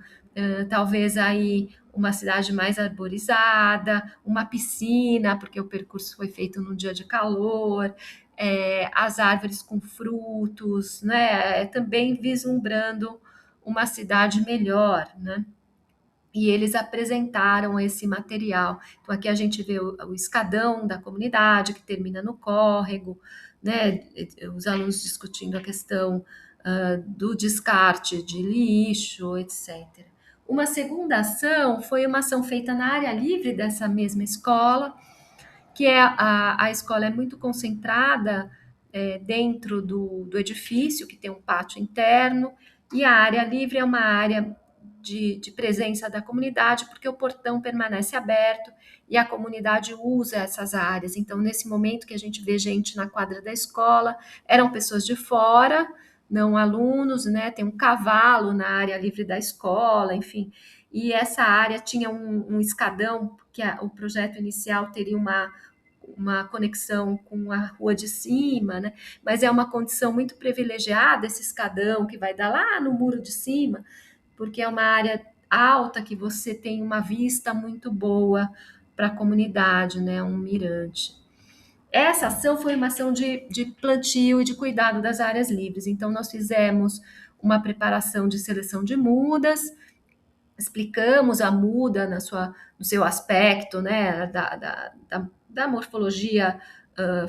talvez aí uma cidade mais arborizada, uma piscina, porque o percurso foi feito num dia de calor, as árvores com frutos, né? Também vislumbrando uma cidade melhor, né? E eles apresentaram esse material. Então, aqui a gente vê o escadão da comunidade, que termina no córrego, né? Os alunos discutindo a questão do descarte de lixo, etc. Uma segunda ação foi uma ação feita na área livre dessa mesma escola, que a escola é muito concentrada dentro do edifício, que tem um pátio interno, e a área livre é uma área de presença da comunidade, porque o portão permanece aberto e a comunidade usa essas áreas. Então, nesse momento que a gente vê gente na quadra da escola, eram pessoas de fora, não alunos, né? Tem um cavalo na área livre da escola, enfim. E essa área tinha um escadão, que o projeto inicial teria uma conexão com a rua de cima, né? Mas é uma condição muito privilegiada esse escadão que vai dar lá no muro de cima, porque é uma área alta que você tem uma vista muito boa para a comunidade, né? Um mirante. Essa ação foi uma ação de plantio e de cuidado das áreas livres. Então, nós fizemos uma preparação de seleção de mudas, explicamos a muda no seu aspecto, né, da morfologia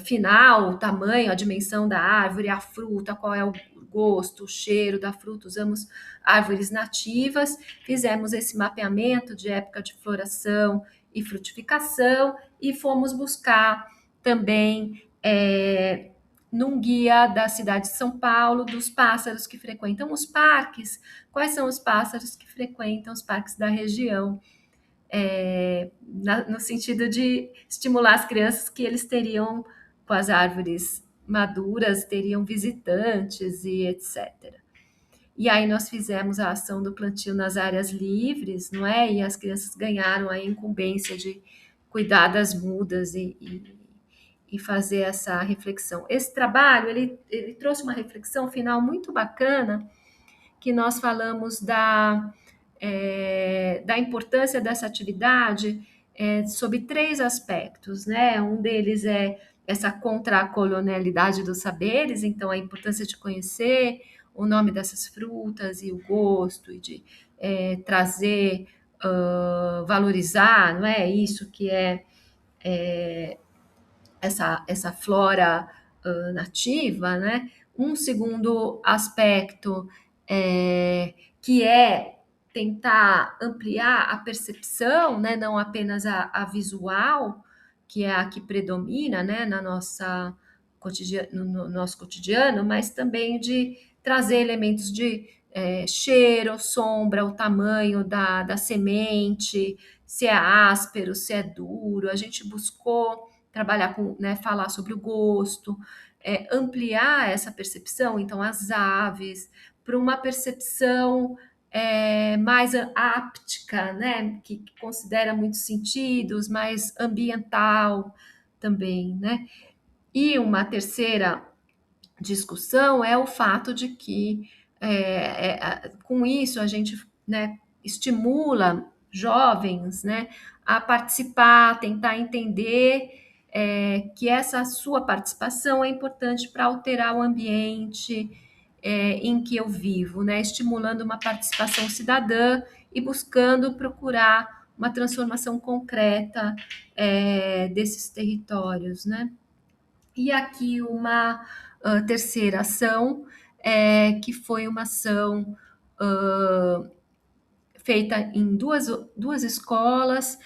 final, o tamanho, a dimensão da árvore, a fruta, qual é o gosto, o cheiro da fruta. Usamos árvores nativas, fizemos esse mapeamento de época de floração e frutificação, e fomos buscar também num guia da cidade de São Paulo, dos pássaros que frequentam os parques, quais são os pássaros que frequentam os parques da região, no sentido de estimular as crianças, que eles teriam, com as árvores maduras, teriam visitantes e etc. E aí nós fizemos a ação do plantio nas áreas livres, não é? E as crianças ganharam a incumbência de cuidar das mudas e fazer essa reflexão. Esse trabalho, ele trouxe uma reflexão final muito bacana, que nós falamos da importância dessa atividade sob 3 aspectos, né? Um deles é essa contra-colonialidade dos saberes, então a importância de conhecer o nome dessas frutas e o gosto, e de trazer, valorizar, não é? Isso que é essa flora nativa, né? Um segundo aspecto que é tentar ampliar a percepção, né? Não apenas a visual, que é a que predomina, né? No nosso cotidiano, mas também de trazer elementos de cheiro, sombra, o tamanho da semente, se é áspero, se é duro. A gente buscou trabalhar com, né, falar sobre o gosto, ampliar essa percepção, então as aves, para uma percepção mais áptica, né, que considera muitos sentidos, mais ambiental também, né? E uma terceira discussão é o fato de que, com isso, a gente, né, estimula jovens, né, a participar, tentar entender que essa sua participação é importante para alterar o ambiente em que eu vivo, né, estimulando uma participação cidadã e buscando procurar uma transformação concreta desses territórios, né? E aqui uma terceira ação, que foi uma ação feita em duas escolas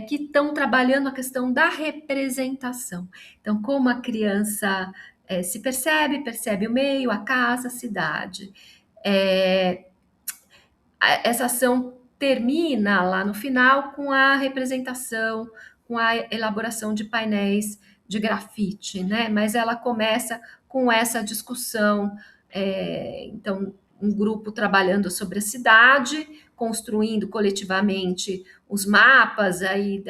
que estão trabalhando a questão da representação. Então, como a criança se percebe o meio, a casa, a cidade. Essa ação termina lá no final com a representação, com a elaboração de painéis de grafite, né? Mas ela começa com essa discussão, então um grupo trabalhando sobre a cidade, construindo coletivamente os mapas aí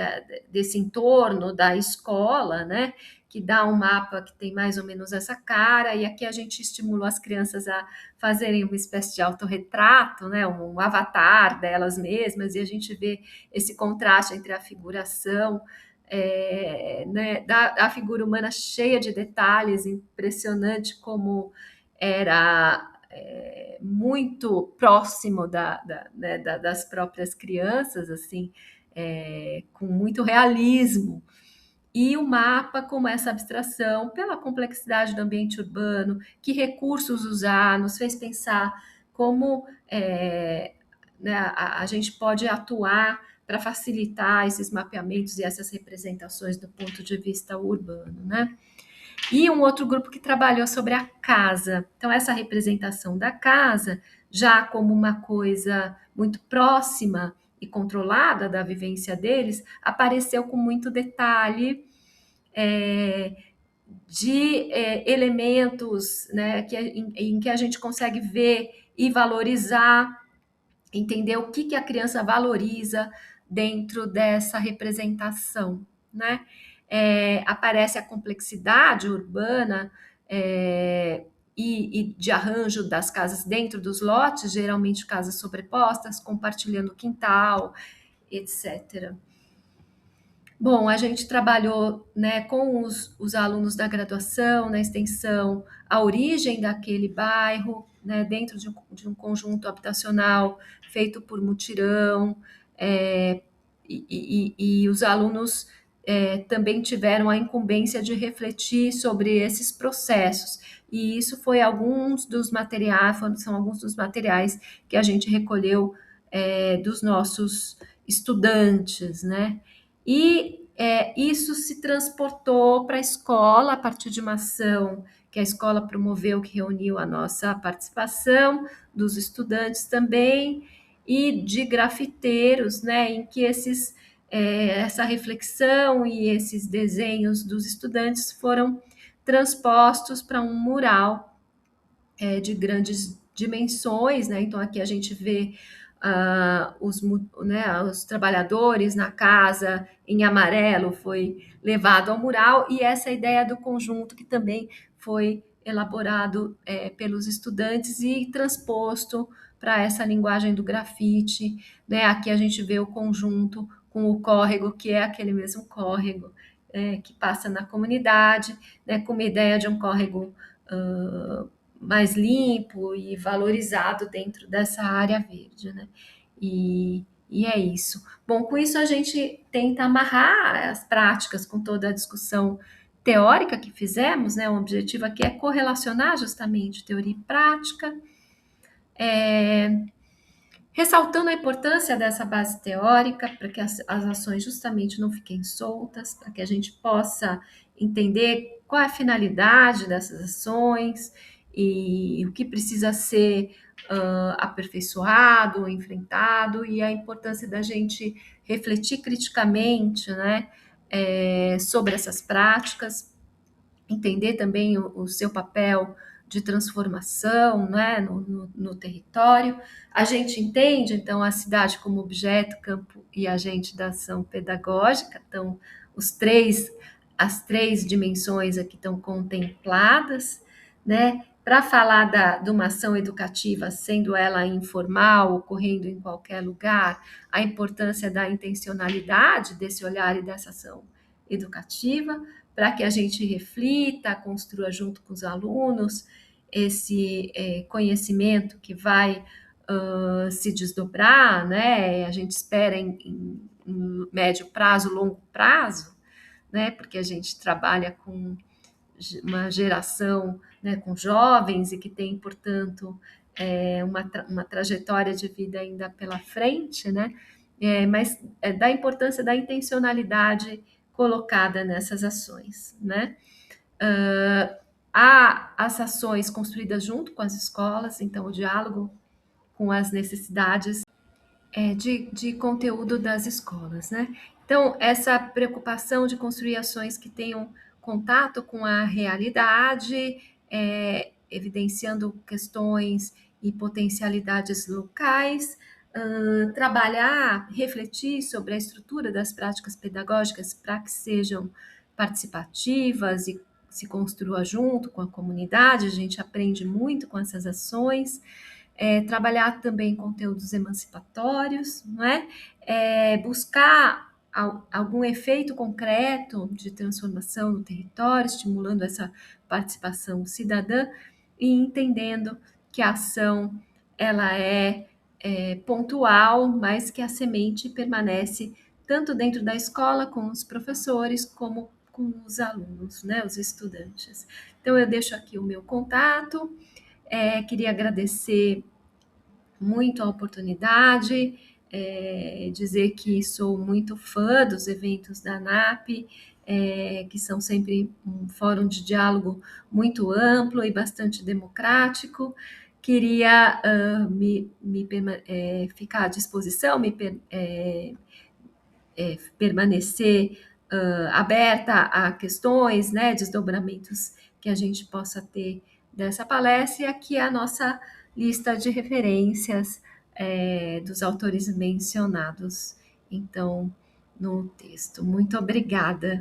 desse entorno da escola, né? Que dá um mapa que tem mais ou menos essa cara, e aqui a gente estimulou as crianças a fazerem uma espécie de autorretrato, né, um avatar delas mesmas, e a gente vê esse contraste entre a figuração, né, da figura humana cheia de detalhes, impressionante como era muito próximo né, das próprias crianças, assim, com muito realismo. E o mapa como essa abstração, pela complexidade do ambiente urbano, que recursos usar, nos fez pensar como né, a gente pode atuar para facilitar esses mapeamentos e essas representações do ponto de vista urbano, né? E um outro grupo que trabalhou sobre a casa. Então, essa representação da casa, já como uma coisa muito próxima e controlada da vivência deles, apareceu com muito detalhe de elementos, né, em que a gente consegue ver e valorizar, entender o que a criança valoriza dentro dessa representação, né? Aparece a complexidade urbana e de arranjo das casas dentro dos lotes, geralmente casas sobrepostas, compartilhando o quintal, etc. Bom, a gente trabalhou, né, com os alunos da graduação, na extensão, a origem daquele bairro, né, dentro de um conjunto habitacional feito por mutirão, é, e os alunos também tiveram a incumbência de refletir sobre esses processos. E isso foi alguns dos materiais, são alguns dos materiais que a gente recolheu dos nossos estudantes, né? E isso se transportou para a escola a partir de uma ação que a escola promoveu, que reuniu a nossa participação, dos estudantes também, e de grafiteiros, né, em que essa reflexão e esses desenhos dos estudantes foram transpostos para um mural de grandes dimensões, né? Então aqui a gente vê os trabalhadores na casa em amarelo foi levado ao mural, e essa ideia do conjunto que também foi elaborado pelos estudantes e transposto para essa linguagem do grafite, né? Aqui a gente vê o conjunto com o córrego, que é aquele mesmo córrego que passa na comunidade, né? Com uma ideia de um córrego mais limpo e valorizado dentro dessa área verde, né? E é isso. Bom, com isso a gente tenta amarrar as práticas com toda a discussão teórica que fizemos, né? O objetivo aqui é correlacionar justamente teoria e prática, ressaltando a importância dessa base teórica para que as ações justamente não fiquem soltas, para que a gente possa entender qual é a finalidade dessas ações e o que precisa ser aperfeiçoado, enfrentado, e a importância da gente refletir criticamente, né? sobre essas práticas, entender também o seu papel de transformação, né, no território. A gente entende, então, a cidade como objeto, campo e agente da ação pedagógica. Então, as três dimensões aqui estão contempladas, né? Para falar de uma ação educativa, sendo ela informal, ocorrendo em qualquer lugar, a importância da intencionalidade desse olhar e dessa ação educativa, para que a gente reflita, construa junto com os alunos esse conhecimento que vai se desdobrar, né? A gente espera em médio prazo, longo prazo, né? Porque a gente trabalha com uma geração, né, com jovens e que tem, portanto, uma trajetória de vida ainda pela frente, né? Mas da importância da intencionalidade colocada nessas ações, né? Há as ações construídas junto com as escolas, então o diálogo com as necessidades de conteúdo das escolas, né? Então, essa preocupação de construir ações que tenham contato com a realidade, evidenciando questões e potencialidades locais, trabalhar, refletir sobre a estrutura das práticas pedagógicas para que sejam participativas e se construa junto com a comunidade. A gente aprende muito com essas ações. Trabalhar também conteúdos emancipatórios, não é? Buscar algum efeito concreto de transformação no território, estimulando essa participação cidadã e entendendo que a ação ela é pontual, mas que a semente permanece tanto dentro da escola com os professores como com os alunos, né, os estudantes. Então eu deixo aqui o meu contato. Queria agradecer muito a oportunidade, dizer que sou muito fã dos eventos da ANAP, que são sempre um fórum de diálogo muito amplo e bastante democrático. Queria ficar à disposição, permanecer aberta a questões, né, desdobramentos que a gente possa ter dessa palestra, e aqui é a nossa lista de referências dos autores mencionados, então, no texto. Muito obrigada.